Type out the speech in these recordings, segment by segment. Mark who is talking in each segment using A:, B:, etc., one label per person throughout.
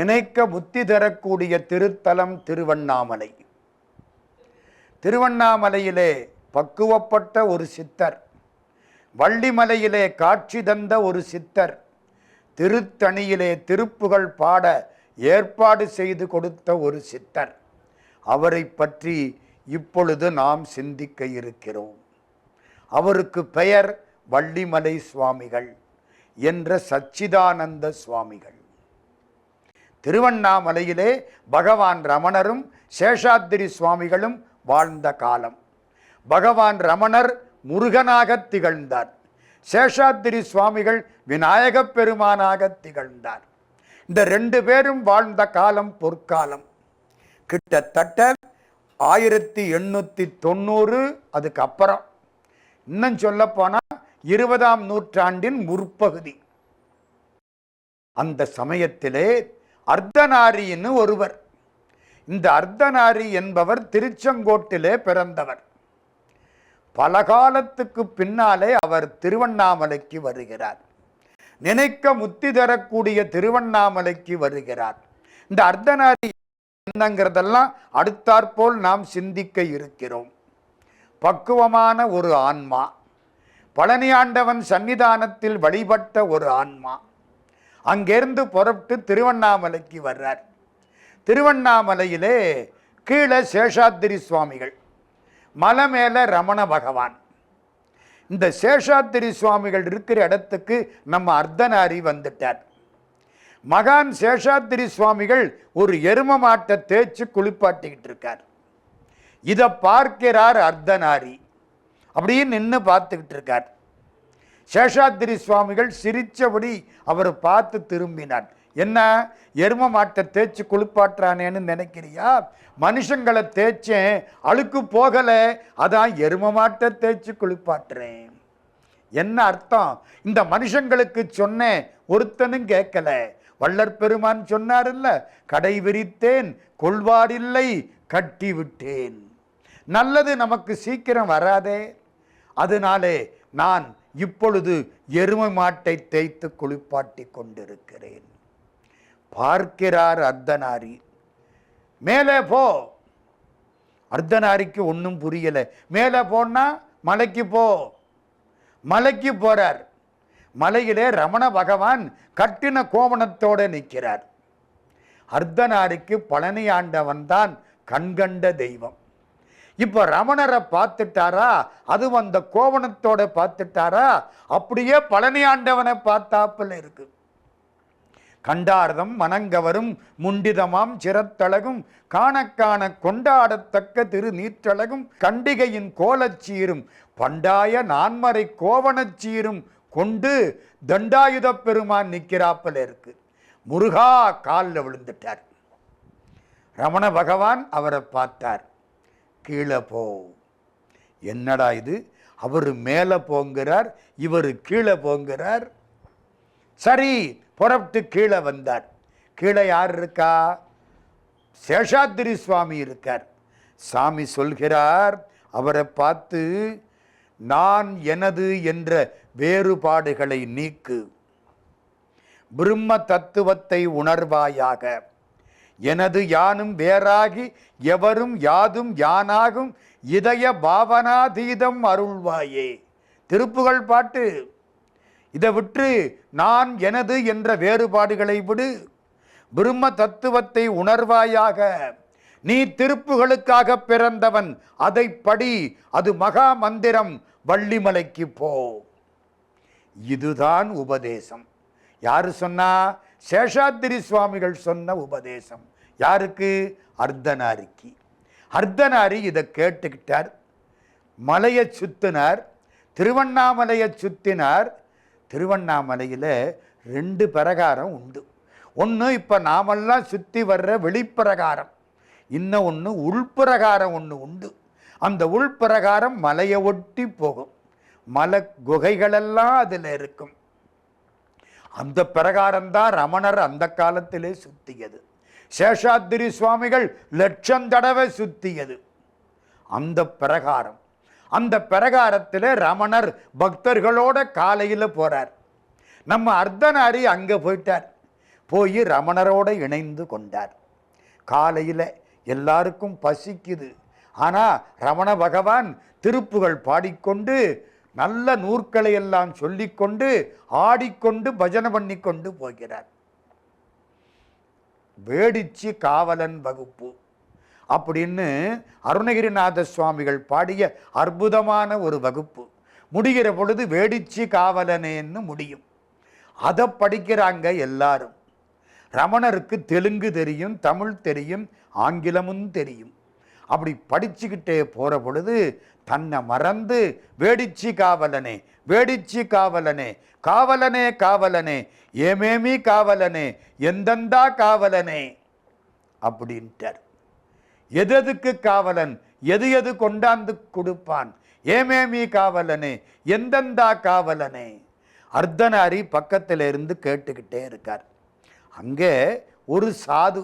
A: நினைக்க புத்தி தரக்கூடிய திருத்தலம் திருவண்ணாமலை. திருவண்ணாமலையிலே பக்குவப்பட்ட ஒரு சித்தர், வள்ளிமலையிலே காட்சி தந்த ஒரு சித்தர், திருத்தணியிலே திருப்புகழ் பாட ஏற்பாடு செய்து கொடுத்த ஒரு சித்தர், அவரை பற்றி இப்பொழுது நாம் சிந்திக்க இருக்கிறோம். அவருக்கு பெயர் வள்ளிமலை சுவாமிகள் என்ற சச்சிதானந்த சுவாமிகள். திருவண்ணாமலையிலே பகவான் ரமணரும் சேஷாத்திரி சுவாமிகளும் வாழ்ந்த காலம். பகவான் ரமணர் முருகனாக திகழ்ந்தார், சேஷாத்திரி சுவாமிகள் விநாயகப் பெருமானாக திகழ்ந்தார். இந்த ரெண்டு பேரும் வாழ்ந்த காலம் பொற்காலம். கிட்டத்தட்ட 1890 அதுக்கு அப்புறம், இன்னும் சொல்ல போனா 20ஆம் நூற்றாண்டின் முற்பகுதி. அந்த சமயத்திலே அர்த்தநாரின்னு ஒருவர், இந்த அர்த்தநாரி என்பவர் திருச்செங்கோட்டிலே பிறந்தவர். பல காலத்துக்கு பின்னாலே அவர் திருவண்ணாமலைக்கு வருகிறார். நினைக்க முத்தி தரக்கூடிய திருவண்ணாமலைக்கு வருகிறார். இந்த அர்த்தநாரி என்னங்கிறதெல்லாம் அடுத்தாற்போல் நாம் சிந்திக்க இருக்கிறோம். பக்குவமான ஒரு ஆன்மா, பழனி ஆண்டவன் சன்னிதானத்தில் வழிபட்ட ஒரு ஆன்மா. அங்கிருந்து புறப்பட்டு திருவண்ணாமலைக்கு வர்றார். திருவண்ணாமலையிலே கீழே சேஷாத்திரி சுவாமிகள், மலை மேல ரமண பகவான். இந்த சேஷாத்திரி சுவாமிகள் இருக்கிற இடத்துக்கு நம்ம அர்த்தநாரி வந்துட்டார். மகான் சேஷாத்திரி சுவாமிகள் ஒரு எரும மாட்டை தேய்ச்சி குளிப்பாட்டிக்கிட்டு இருக்கார். இதை பார்க்கிறார் அர்த்தநாரி, அப்படியே நின்று பார்த்துக்கிட்டு இருக்கார். சேஷாத்திரி சுவாமிகள் சிரிச்சபடி அவர் பார்த்து திரும்பினார். என்ன, எரும மாட்டை தேய்ச்சி குளிப்பாட்டுறானேன்னு நினைக்கிறியா? மனுஷங்களை தேய்ச்சேன், அழுக்கு போகலை, அதான் எரும மாட்டை தேய்ச்சி குளிப்பாட்டுறேன். என்ன அர்த்தம்? இந்த மனுஷங்களுக்கு சொன்னேன், ஒருத்தனும் கேட்கல. வள்ளற் பெருமான் சொன்னார்ல, கடை விரித்தேன் கொள்வாரில்லை கட்டி விட்டேன். நல்லது நமக்கு சீக்கிரம் வராதே, அதனாலே நான் இப்பொழுது எருமை மாட்டை தேய்த்து குளிப்பாட்டி கொண்டிருக்கிறேன். பார்க்கிறார் அர்த்தநாரி. மேலே போ. அர்த்தநாரிக்கு ஒன்றும் புரியல. மேலே போனா மலைக்கு போ. மலைக்கு போறார். மலையிலே ரமண பகவான் கட்டின கோவணத்தோட நிற்கிறார். அர்த்தநாரிக்கு பழனி ஆண்டவன் தான் கண்கண்ட தெய்வம். இப்போ ரமணரை பார்த்துட்டாரா, அது அந்த கோவணத்தோட பார்த்துட்டாரா, அப்படியே பழனி ஆண்டவனை பார்த்தாப்புல இருக்கு. கண்டார்தம் மனங்கவரும் முண்டிதமாம் சிரத்தழகும் காணக்கான கொண்டாடத்தக்க திரு நீற்றழகும் கண்டிகையின் கோலச்சீரும் பண்டாய நான்மறை கோவணச்சீரும் கொண்டு தண்டாயுத பெருமான் நிற்கிறாப்புல இருக்கு. முருகா காலில் விழுந்துட்டார். ரமண பகவான் அவரை பார்த்தார். கீழே போ. என்னடா இது, அவர் மேலே போங்கிறார், இவர் கீழே போங்கிறார். சரி, புறப்பட்டு கீழே வந்தார். கீழே யார் இருக்கா? சேஷாத்திரி சுவாமி இருக்கார். சாமி சொல்கிறார் அவரை பார்த்து, நான் எனது என்ற வேறுபாடுகளை நீக்கு, பிரம்ம தத்துவத்தை உணர்வாயாக, எனது யானும் வேறாகி எவரும் யாதும் யானாகும் இதய பாவனாதீதம் அருள்வாயே. திருப்புகழ் பாட்டு. இதை விட்டு நான் எனது என்ற வேறுபாடுகளை விடு, பிரம்ம தத்துவத்தை உணர்வாயாக. நீ திருப்புகளுக்காக பிறந்தவன், அதை படி, அது மகா மந்திரம். வள்ளிமலைக்கு போ. இதுதான் உபதேசம். யாரு சொன்னா? சேஷாத்திரி சுவாமிகள் சொன்ன உபதேசம். யாருக்கு? அர்த்தநாரிக்கு. அர்த்தநாரி இதை கேட்டுக்கிட்டார். மலையை சுத்தினார், திருவண்ணாமலையை சுத்தினார். திருவண்ணாமலையில் 2 பிரகாரம் உண்டு. ஒன்று இப்போ நாமெல்லாம் சுற்றி வர்ற வெளிப்பிரகாரம், இன்னும் ஒன்று உள்பிரகாரம் ஒன்று உண்டு. அந்த உள்பிரகாரம் மலையை ஒட்டி போகும். மலை குகைகளெல்லாம் அதில் இருக்கும். அந்த பிரகாரம்தான் ரமணர் அந்த காலத்திலே சுத்தியது. சேஷாத்திரி சுவாமிகள் 1,00,000 தடவை சுத்தியது அந்த பிரகாரம். அந்த பிரகாரத்தில் ரமணர் பக்தர்களோட காலையில் போறார். நம்ம அர்த்தநாரி அங்கே போயிட்டார். போய் ரமணரோட இணைந்து கொண்டார். காலையில் எல்லாருக்கும் பசிக்குது. ஆனால் ரமண பகவான் திருப்புகள் பாடிக்கொண்டு நல்ல நூற்களை எல்லாம் சொல்லிக்கொண்டு ஆடிக்கொண்டு பஜனை பண்ணி கொண்டு போகிறார். வேடிச்சி காவலன் வகுப்பு அப்படின்னு அருணகிரிநாத சுவாமிகள் பாடிய அற்புதமான ஒரு வகுப்பு. முடிகிற பொழுது வேடிச்சி காவலனேன்னு முடியும். அதை படிக்கிறாங்க எல்லாரும். ரமணருக்கு தெலுங்கு தெரியும், தமிழ் தெரியும், ஆங்கிலமும் தெரியும். அப்படி படிச்சுக்கிட்டே போகிற பொழுது தன்னை மறந்து வேடிச்சி காவலனே, வேடிச்சி காவலனே, காவலனே காவலனே, ஏமேமி காவலனே, எந்தெந்தா காவலனே அப்படின்ட்டார். எதுக்கு காவலன், எது எது கொண்டாந்து கொடுப்பான், ஏமேமி காவலனே, எந்தெந்தா காவலனே. அர்த்தநாரி பக்கத்தில் இருந்து கேட்டுக்கிட்டே இருக்கார். அங்கே ஒரு சாது,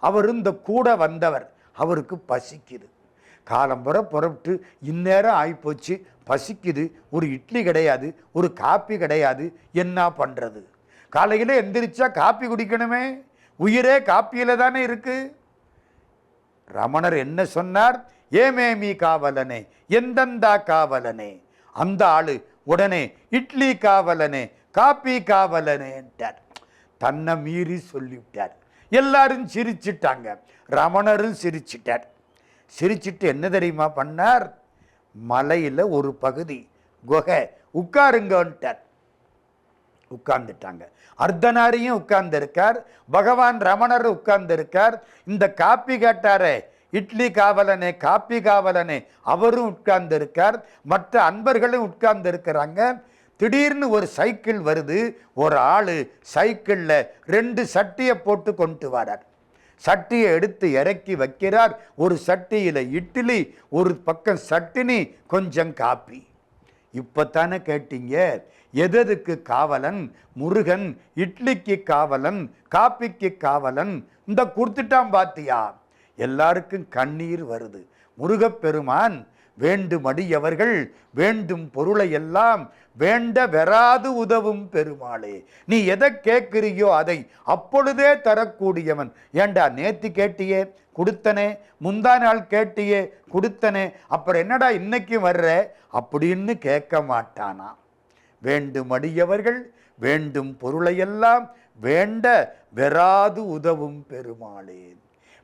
A: அவர் இந்த கூட வந்தவர், அவருக்கு பசிக்குது. காலம்புற புறப்பட்டு இந்நேரம் ஆகிப்போச்சு, பசிக்குது, ஒரு இட்லி கிடையாது, ஒரு காப்பி கிடையாது, என்ன பண்ணுறது? காலையில் எந்திரிச்சா காப்பி குடிக்கணுமே, உயிரே காப்பியில் தானே இருக்கு. ரமணர் என்ன சொன்னார்? ஏமேமி காவலனே, எந்தெந்தா காவலனே. அந்த ஆளு உடனே இட்லி காவலனே, காப்பி காவலனேன்ட்டார். தன்னை மீறி சொல்லிவிட்டார். எல்லாரும் சிரிச்சிட்டாங்க, ரமணரும் சிரிச்சிட்டார். சிரிச்சிட்டு என்ன தெரியுமா பண்ணார்? மலையில் ஒரு பகுதி குகை, உட்காருங்கன்ட்டார். உட்கார்ந்துட்டாங்க. அர்த்தநாரியும் உட்கார்ந்து இருக்கார், பகவான் ரமணர் உட்கார்ந்து இருக்கார். இந்த காப்பி கேட்டாரே, இட்லி காவலனே, காப்பி காவலனே, அவரும் உட்கார்ந்து இருக்கார். மற்ற அன்பர்களும் உட்கார்ந்து இருக்கிறாங்க. திடீர்னு ஒரு சைக்கிள் வருது. ஒரு ஆளு சைக்கிளில் 2 சட்டியை போட்டு கொண்டு வரார். சட்டியை எடுத்து இறக்கி வைக்கிறார். ஒரு சட்டியில் இட்லி, ஒரு பக்கம் சட்டினி, கொஞ்சம் காப்பி. இப்போத்தானே கேட்டீங்க எதுக்கு காவலன்? முருகன் இட்லிக்கு காவலன், காப்பிக்கு காவலன். இந்த கொடுத்துட்டான் பாத்தியா? எல்லாருக்கும் கண்ணீர் வருது. முருகப்பெருமான் வேண்டுமடியவர்கள் வேண்டும் பொருளை எல்லாம் வேண்ட வெறாது உதவும் பெருமாளே, நீ எதை கேட்கிறியோ அதை அப்பொழுதே தரக்கூடியவன். ஏண்டா நேத்து கேட்டியே கொடுத்தனே, முந்தா நாள் கேட்டியே கொடுத்தனே, அப்புறம் என்னடா இன்னைக்கு வர்ற அப்படின்னு கேட்க மாட்டானா. வேண்டுமடியவர்கள் வேண்டும் பொருளையெல்லாம் வேண்ட வெறாது உதவும் பெருமாளே.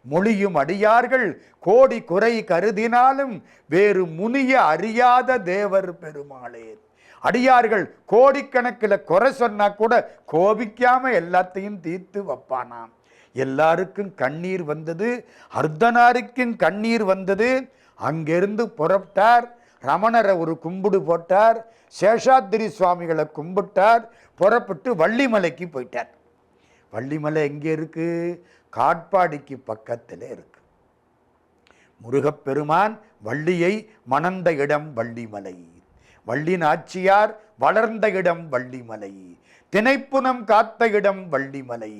A: மொழியும் அடியார்கள் கோடி குறை கருதினாலும் வேறு முனிய அறியாத தேவர் பெருமாளே. அடியார்கள் கோடிக்கணக்கில் குறை சொன்னா கூட கோபிக்காம எல்லாத்தையும் தீர்த்து வைப்பானாம். எல்லாருக்கும் கண்ணீர் வந்தது, அர்த்தநாரிக்கும் கண்ணீர் வந்தது. அங்கிருந்து புறப்பட்டார். ரமணரை ஒரு கும்பிடு போட்டார், சேஷாத்திரி சுவாமிகளை கும்பிட்டார், புறப்பட்டு வள்ளிமலைக்கு போயிட்டார். வள்ளிமலை எங்கே இருக்கு? காட்பாடிக்கு பக்கத்தில் இருக்கு. முருகப்பெருமான் வள்ளியை மணந்த இடம் வள்ளிமலை, வள்ளி நாச்சியார் வளர்ந்த இடம் வள்ளிமலை, திணைப்புனம் காத்த இடம் வள்ளிமலை.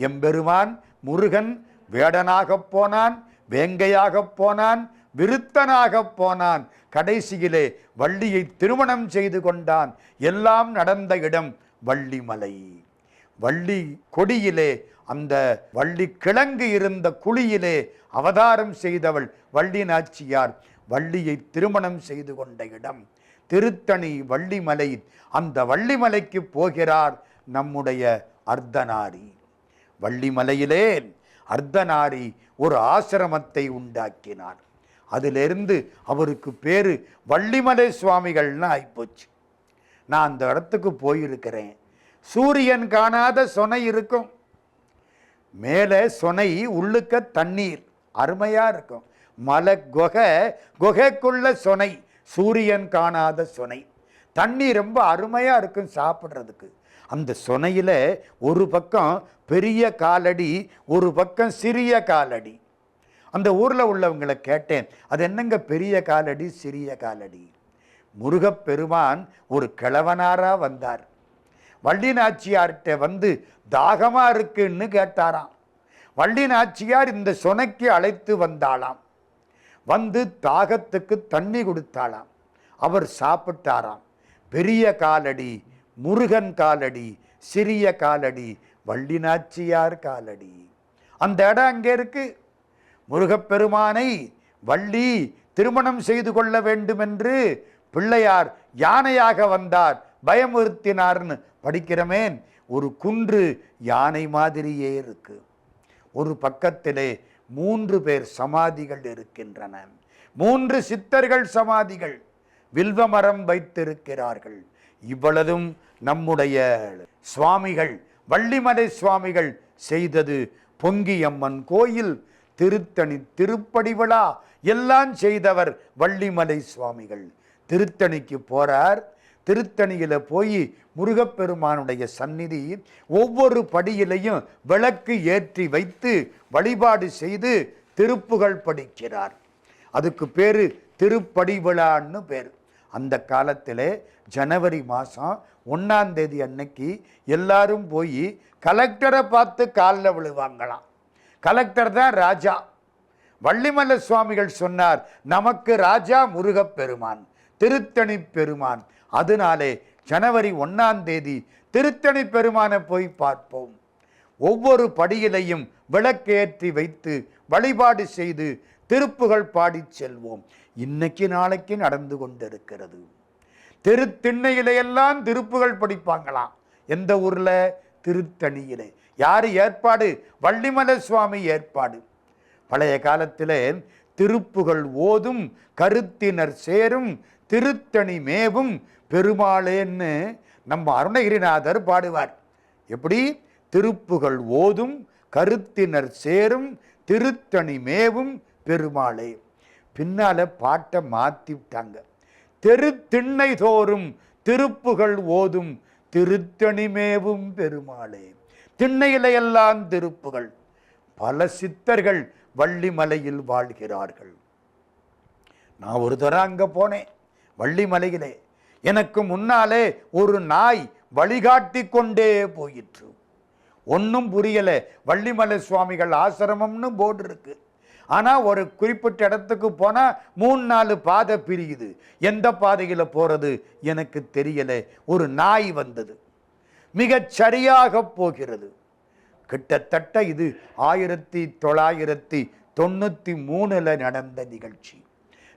A: எம்பெருமான் முருகன் வேடனாக போனான், வேங்கையாக போனான், விருத்தனாக போனான், கடைசியிலே வள்ளியை திருமணம் செய்து கொண்டான். எல்லாம் நடந்த இடம் வள்ளிமலை. வள்ளி கொடியிலே அந்த வள்ளி கிழங்கு இருந்த குழியிலே அவதாரம் செய்தவள் வள்ளி நாச்சியார். வள்ளியை திருமணம் செய்து கொண்ட இடம் திருத்தணி வள்ளிமலை. அந்த வள்ளிமலைக்கு போகிறார் நம்முடைய அர்த்தநாரி. வள்ளிமலையிலே அர்த்தநாரி ஒரு ஆசிரமத்தை உண்டாக்கினார். அதிலிருந்து அவருக்கு பேரு வள்ளிமலை சுவாமிகள்னு ஆயிப்போச்சு. நான் அந்த இடத்துக்கு போயிருக்கிறேன். சூரியன் காணாத சொனை இருக்கும், மேலே சொனை, உள்ளுக்க தண்ணீர், அருமையா இருக்கும். மலை குகைக்குள்ள சொனை, சூரியன் காணாத சொனை. தண்ணி ரொம்ப அருமையா இருக்கும் சாப்பிட்றதுக்கு. அந்த சொனையில ஒரு பக்கம் பெரிய காலடி, ஒரு பக்கம் சிறிய காலடி. அந்த ஊரில் உள்ளவங்களை கேட்டேன், அது என்னங்க பெரிய காலடி சிறிய காலடி? முருகப்பெருமான் ஒரு கிழவனாரா வந்தார். வள்ளி நாச்சியார்கிட்ட வந்து தாகமா இருக்குன்னு கேட்டாராம். வள்ளி நாச்சியார் இந்த சொனைக்கு அழைத்து வந்தாளாம். வந்து தாகத்துக்கு தண்ணி கொடுத்தாளாம். அவர் சாப்பிட்டாராம். பெரிய காலடி முருகன் காலடி, சிறிய காலடி வள்ளி நாச்சியார் காலடி. அந்த இடம் அங்கே இருக்கு. முருகப்பெருமானை வள்ளி திருமணம் செய்து கொள்ள வேண்டும் என்று பிள்ளையார் யானையாக வந்தார், பயமுறுத்தினார்னு படிக்கிறமேன். ஒரு குன்று யானை மாதிரியே இருக்கு. ஒரு பக்கத்திலே 3 பேர் சமாதிகள் இருக்கின்றன. 3 சித்தர்கள் சமாதிகள், வில்வமரம் வைத்திருக்கிறார்கள். இவ்வளவும் நம்முடைய சுவாமிகள், வள்ளிமலை சுவாமிகள் செய்தது. பொங்கியம்மன் கோயில், திருத்தணி திருப்படி விழா எல்லாம் செய்தவர் வள்ளிமலை சுவாமிகள். திருத்தணிக்கு போறார். திருத்தணியில போய் முருகப்பெருமானுடைய சந்நிதி ஒவ்வொரு படியிலையும் விளக்கு ஏற்றி வைத்து வழிபாடு செய்து திருப்புகள் படிக்கிறார். அதுக்கு பேரு திருப்படி விழான்னு பேர். அந்த காலத்தில் ஜனவரி மாதம் 1ஆம் தேதி அன்னைக்கு எல்லாரும் போய் கலெக்டரை பார்த்து காலில் விழுவாங்களாம். கலெக்டர் தான் ராஜா. வள்ளிமலை சுவாமிகள் சொன்னார், நமக்கு ராஜா முருகப்பெருமான், திருத்தணி பெருமான். அதனாலே ஜனவரி 1ஆம் தேதி திருத்தணி பெருமானை போய் பார்ப்போம். ஒவ்வொரு படியிலையும் விளக்கேற்றி வைத்து வழிபாடு செய்து திருப்புகள் பாடி செல்வோம். இன்னைக்கு நாளைக்கு நடந்து கொண்டிருக்கிறது. திருத்திண்ணையிலையெல்லாம் திருப்புகள் படிப்பாங்களாம். எந்த ஊர்ல? திருத்தணியிலே. யாரு ஏற்பாடு? வள்ளிமலை சுவாமி ஏற்பாடு. பழைய காலத்திலே திருப்புகள் ஓதும் கருத்தினர் சேரும் திருத்தணி மேவும் பெருமாளேன்னு நம்ம அருணகிரிநாதர் பாடுவார். எப்படி? திருப்புகள் ஓதும் கருத்தினர் சேரும் திருத்தணி மேவும் பெருமாளே. பின்னால பாட்டை மாத்தி விட்டாங்க. தெருத்திண்ணை தோறும் திருப்புகள் ஓதும் திருத்தணி மேவும் பெருமாளே. திண்ணையிலையெல்லாம் திருப்புகள். பல சித்தர்கள் வள்ளிமலையில் வாழ்கிறார்கள். நான் ஒரு தரம் அங்க போனேன் வள்ளிமலையிலே. எனக்கு முன்னாலே ஒரு நாய் வழிகாட்டி கொண்டே போயிற்று. ஒன்றும் புரியல. வள்ளிமலை சுவாமிகள் ஆசிரமம்னு போர்டு இருக்கு. ஆனா ஒரு குறிப்பிட்ட இடத்துக்கு போனா 3-4 பாதை பிரியுது. எந்த பாதையில போறது எனக்கு தெரியல. ஒரு நாய் வந்தது, மிகச் சரியாக போகிறது. கிட்டத்தட்ட இது 1993 நடந்த நிகழ்ச்சி.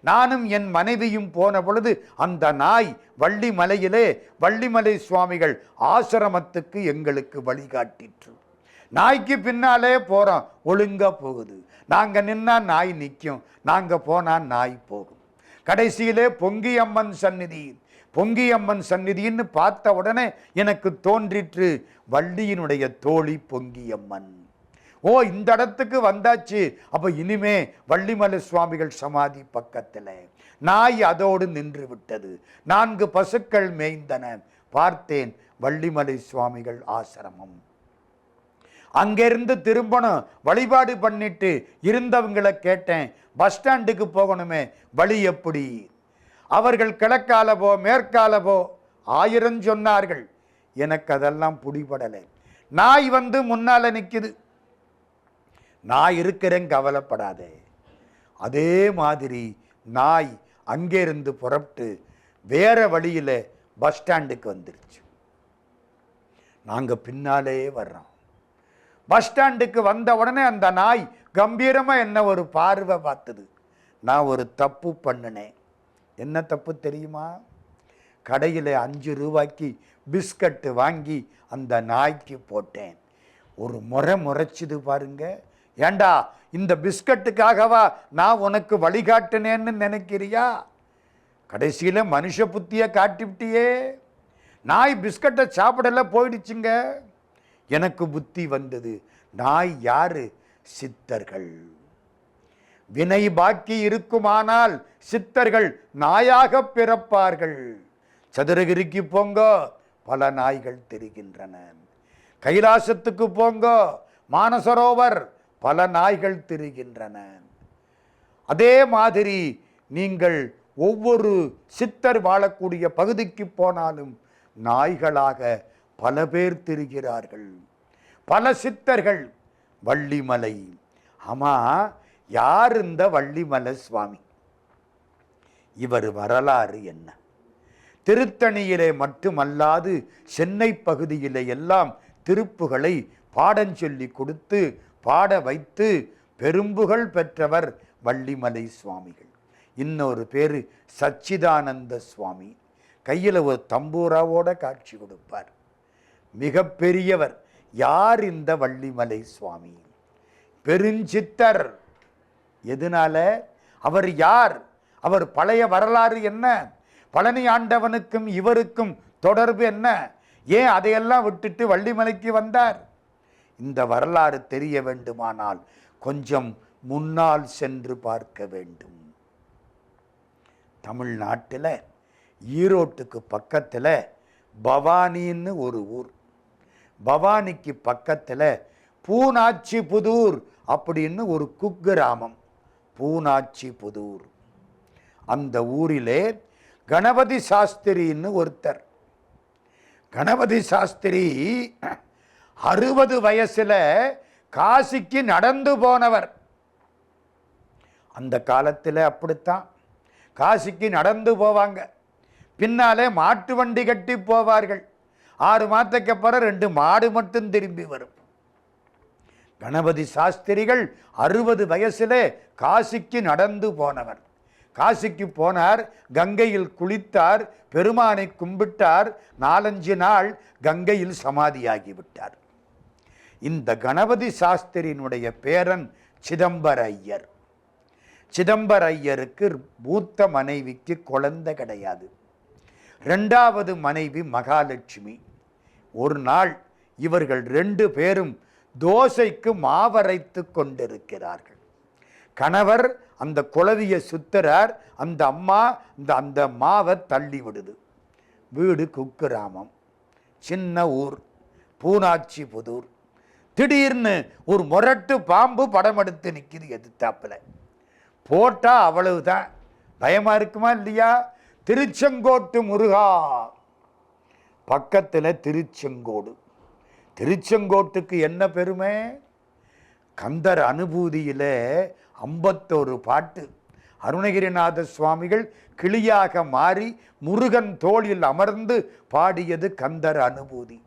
A: நானும் என் மனைவியும் போன பொழுது அந்த நாய் வள்ளிமலையிலே வள்ளிமலை சுவாமிகள் ஆசிரமத்துக்கு எங்களுக்கு வழிகாட்டிற்று. நாய்க்கு பின்னாலே போறோம், ஒழுங்கா போகுது. நாங்க நின்னா நாய் நிற்கும், நாங்க போனா நாய் போகும். கடைசியிலே பொங்கியம்மன் சந்நிதி. பொங்கியம்மன் சந்நிதின்னு பார்த்த உடனே எனக்கு தோன்றிற்று வள்ளியினுடைய தோழி பொங்கியம்மன். ஓ, இந்த இடத்துக்கு வந்தாச்சு. அப்ப இனிமே வள்ளிமலை சுவாமிகள் சமாதி பக்கத்துல. நாய் அதோடு நின்று விட்டது. 4 பசுக்கள் மேய்ந்தன. பார்த்தேன் வள்ளிமலை சுவாமிகள் ஆசிரமம். அங்கிருந்து திரும்பணும், வழிபாடு பண்ணிட்டு இருந்தவங்களை கேட்டேன், பஸ் ஸ்டாண்டுக்கு போகணுமே, வழி எப்படி? அவர்கள் கிழக்கால போ, மேற்கால போ, 1000 சொன்னார்கள். எனக்கு அதெல்லாம் பிடிபடலை. நாய் வந்து முன்னால நிக்குது. நான் இருக்கிறேன், கவலைப்படாதே. அதே மாதிரி நாய் அங்கே இருந்து புறப்பட்டு வேற வழியில பஸ் ஸ்டாண்டுக்கு வந்துருச்சு. நாங்க பின்னாலே வர்றோம். பஸ் ஸ்டாண்டுக்கு வந்த உடனே அந்த நாய் கம்பீரமா என்ன ஒரு பார்வை பார்த்தது. நான் ஒரு தப்பு பண்ணினேன். என்ன தப்பு தெரியுமா? கடையில் 5 ரூபாய்க்கு பிஸ்கட்டு வாங்கி அந்த நாய்க்கு போட்டேன். ஒரு முறைச்சுது பாருங்க. ஏண்டா, இந்த பிஸ்கட்டுக்காகவா நான் உனக்கு வழிகாட்டினேன்னு நினைக்கிறியா? கடைசியில மனுஷ புத்திய காட்டிவிட்டியே. நாய் பிஸ்கட்டை சாப்பிடல, போயிடுச்சுங்க. எனக்கு புத்தி வந்தது. நாய் யாரு? சித்தர்கள். வினை பாக்கி இருக்குமானால் சித்தர்கள் நாயாக பிறப்பார்கள். சதுரகிரிக்கு போங்க, பல நாய்கள் தெரிகின்றன. கைலாசத்துக்கு போங்க, மானசரோவர், பல நாய்கள் திரிகின்றன. அதே மாதிரி நீங்கள் ஒவ்வொரு சித்தர் வாழக்கூடிய பகுதிக்கு போனாலும் நாய்களாக பல பேர் திரிகிறார்கள். பல சித்தர்கள். வள்ளிமலை. ஆமா, யார் இந்த வள்ளிமலை சுவாமி? இவர் வரலாறு என்ன? திருத்தணியிலே மட்டுமல்லாது சென்னை பகுதியிலே எல்லாம் திருப்புகளை பாடஞ்சொல்லி கொடுத்து பாட வைத்து பெரும்புகழ் பெற்றவர் வள்ளிமலை சுவாமிகள். இன்னொரு பேரு சச்சிதானந்த சுவாமி. கையில் ஒரு தம்பூராவோட காட்சி கொடுப்பார். மிக பெரியவர். யார் இந்த வள்ளிமலை சுவாமி? பெருஞ்சித்தர். எதனால? அவர் யார்? அவர் பழைய வரலாறு என்ன? பழனி ஆண்டவனுக்கும் இவருக்கும் தொடர்பு என்ன? ஏன் அதையெல்லாம் விட்டுட்டு வள்ளிமலைக்கு வந்தார்? இந்த வரலாறு தெரிய வேண்டுமானால் கொஞ்சம் முன்னால் சென்று பார்க்க வேண்டும். தமிழ்நாட்டில் ஈரோட்டுக்கு பக்கத்தில் பவானின்னு ஒரு ஊர். பவானிக்கு பக்கத்தில் பூனாச்சிபுதூர் அப்படின்னு ஒரு குக்கிராமம். பூனாச்சிபுதூர். அந்த ஊரிலே கணபதி சாஸ்திரின்னு ஒருத்தர். கணபதி சாஸ்திரி 60 வயசுல காசிக்கு நடந்து போனவர். அந்த காலத்தில் அப்படித்தான் காசிக்கு நடந்து போவாங்க. பின்னாலே மாட்டு வண்டி கட்டி போவார்கள். 6 மாதத்துக்கு அப்புறம் 2 மாடு மட்டும் திரும்பி வரும். கணபதி சாஸ்திரிகள் 60 வயசுல காசிக்கு நடந்து போனவர். காசிக்கு போனார், கங்கையில் குளித்தார், பெருமானை கும்பிட்டார். 4-5 நாள் கங்கையில் சமாதியாகிவிட்டார். இந்த கணபதி சாஸ்திரியினுடைய பேரன் சிதம்பர ஐயர். சிதம்பர ஐயருக்கு மூத்த மனைவிக்கு குழந்தை கிடையாது. 2வது மனைவி மகாலட்சுமி. ஒரு நாள் இவர்கள் 2 பேரும் தோசைக்கு மாவரைத்து கொண்டிருக்கிறார்கள். கணவர் அந்த குளவியை சுத்துறார். அந்த அம்மா அந்த மாவை தள்ளி விடுது. வீடு குக்கிராமம், சின்ன ஊர், பூனாச்சிபுதூர். திடீர்னு ஒரு முரட்டு பாம்பு படம் எடுத்து நிற்கிது எதிர்த்தாப்புல. போட்டா அவ்வளவுதான். பயமா இருக்குமா இல்லையா? திருச்செங்கோட்டு முருகா. பக்கத்தில் திருச்செங்கோடு. திருச்செங்கோட்டுக்கு என்ன பெருமை? கந்தர் அனுபூதியில 51 பாட்டு. அருணகிரிநாத சுவாமிகள் கிளியாக மாறி முருகன் தோளில் அமர்ந்து பாடியது கந்தர் அனுபூதி.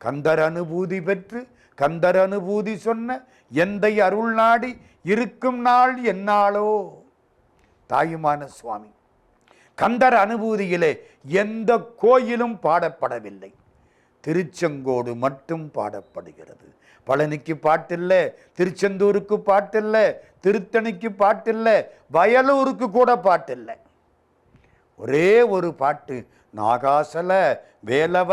A: கந்தர் அனுபூதி பெற்று கந்தர் அனுபூதி சொன்ன எந்தை அருள் நாடி இருக்கும் நாள் என்னாளோ. தாயுமான சுவாமி. கந்தர் அனுபூதியிலே எந்த கோயிலும் பாடப்படவில்லை. திருச்செங்கோடு மட்டும் பாடப்படுகிறது. பழனிக்கு பாட்டில்லை, திருச்செந்தூருக்கு பாட்டில்லை, திருத்தணிக்கு பாட்டில்லை, வயலூருக்கு கூட பாட்டில்லை. ஒரே ஒரு பாட்டு. நாகாசல வேலவ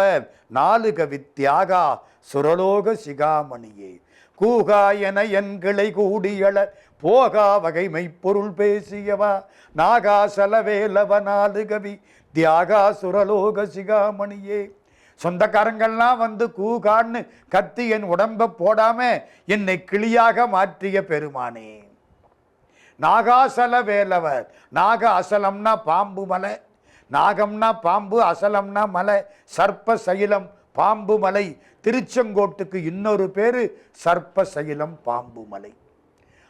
A: 4 கவித்யாகா சுரலோக சிகாமணியே கூகா என என் கிளை கூடியள போகா வகைமை பொருள் பேசியவா நாகாசல வேலவ 4 கவி தியாகா சுரலோக சிகாமணியே. சொந்தக்காரங்கள்லாம் வந்து கூகான்னு கத்தி என் உடம்ப போடாம என்னை கிளியாக மாற்றிய பெருமானே. நாகாசல வேலவர். நாக அசலம்னா பாம்பு மலை, நாகம்னா பாம்பு, அசலம்னா மலை. சர்ப்ப சைலம் பாம்பு மலை. திருச்செங்கோட்டுக்கு இன்னொரு பேரு சர்ப்ப சைலம் பாம்பு மலை.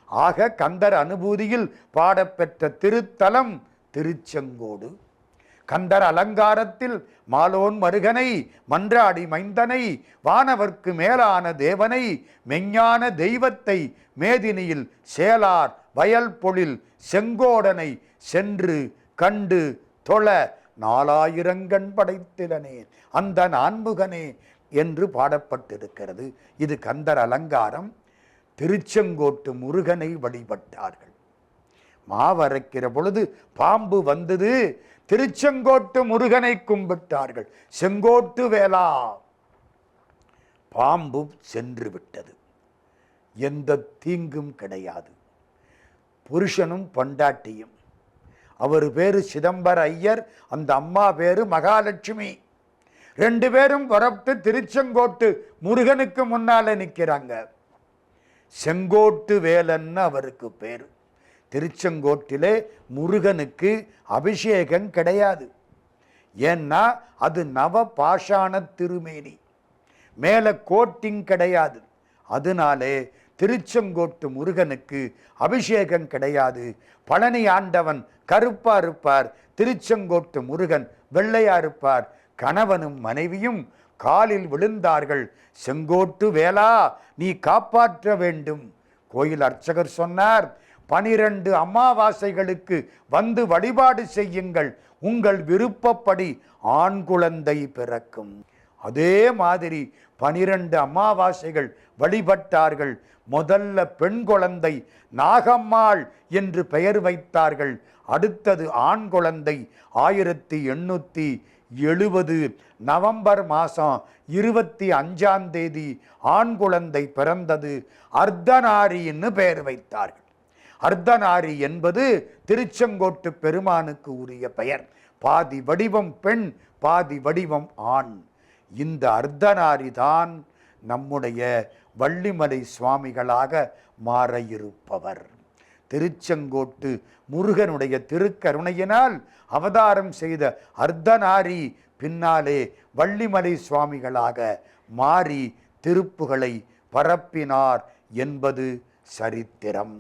A: ஆக கந்தர் அனுபூதியில் பாடப்பெற்ற திருத்தலம் திருச்செங்கோடு. கந்தர் அலங்காரத்தில் மாலோன் மருகனை மன்றாடி மைந்தனை வானவர்க்கு மேலான தேவனை மெஞ்ஞான தெய்வத்தை மேதினியில் சேலார் வயல் பொழில் செங்கோடனை சென்று கண்டு தொழ 4000 படைத்திலனே அந்த நான்முகனே என்று பாடப்பட்டிருக்கிறது. இது கந்தர் அலங்காரம். திருச்செங்கோட்டு முருகனை வழிபட்டார்கள். மாவரைக்கிற பொழுது பாம்பு வந்தது. திருச்செங்கோட்டு முருகனை கும்பிட்டார்கள். செங்கோட்டு வேளா. பாம்பு சென்று விட்டது. எந்த தீங்கும் கிடையாது. புருஷனும் பொண்டாட்டியும். அவர் பேரு சிதம்பர ஐயர், அந்த அம்மா பேரு மகாலட்சுமி. 2 பேரும் புறப்பட்டு திருச்செங்கோட்டு முருகனுக்கு முன்னால நிற்கிறாங்க. செங்கோட்டு வேலன்னு அவருக்கு பேரு. திருச்செங்கோட்டிலே முருகனுக்கு அபிஷேகம் கிடையாது. ஏன்னா அது நவ பாஷாண திருமேனி, மேல கோட்டிங் கிடையாது. அதனாலே திருச்செங்கோட்டு முருகனுக்கு அபிஷேகம் கிடையாது. பழனி ஆண்டவன் கருப்பா இருப்பார், திருச்செங்கோட்டு முருகன் வெள்ளையா இருப்பார். கணவனும் மனைவியும் காலில் விழுந்தார்கள். செங்கோட்டு வேளா, நீ காப்பாற்ற வேண்டும். கோயில் அர்ச்சகர் சொன்னார், 12 அமாவாசைகளுக்கு வந்து வழிபாடு செய்யுங்கள், உங்கள் விருப்பப்படி ஆண் குழந்தை பிறக்கும். அதே மாதிரி 12 அமாவாசைகள் வழிபட்டார்கள். முதல்ல பெண் குழந்தை நாகம்மாள் என்று பெயர் வைத்தார்கள். அடுத்தது ஆண் குழந்தை 1870 நவம்பர் மாதம் 25ஆம் தேதி ஆண் குழந்தை பிறந்தது. அர்த்தநாரின்னு பெயர் வைத்தார்கள். அர்த்தநாரி என்பது திருச்செங்கோட்டு பெருமானுக்கு உரிய பெயர். பாதி வடிவம் பெண், பாதி வடிவம் ஆண். இந்த அர்த்தநாரி தான் நம்முடைய வள்ளிமலை சுவாமிகளாக மாற இருப்பவர். திருச்செங்கோட்டு முருகனுடைய திருக்கருணையினால் அவதாரம் செய்த அர்த்தநாரி பின்னாலே வள்ளிமலை சுவாமிகளாக மாறி திருப்புகளை பரப்பினார் என்பது சரித்திரம்.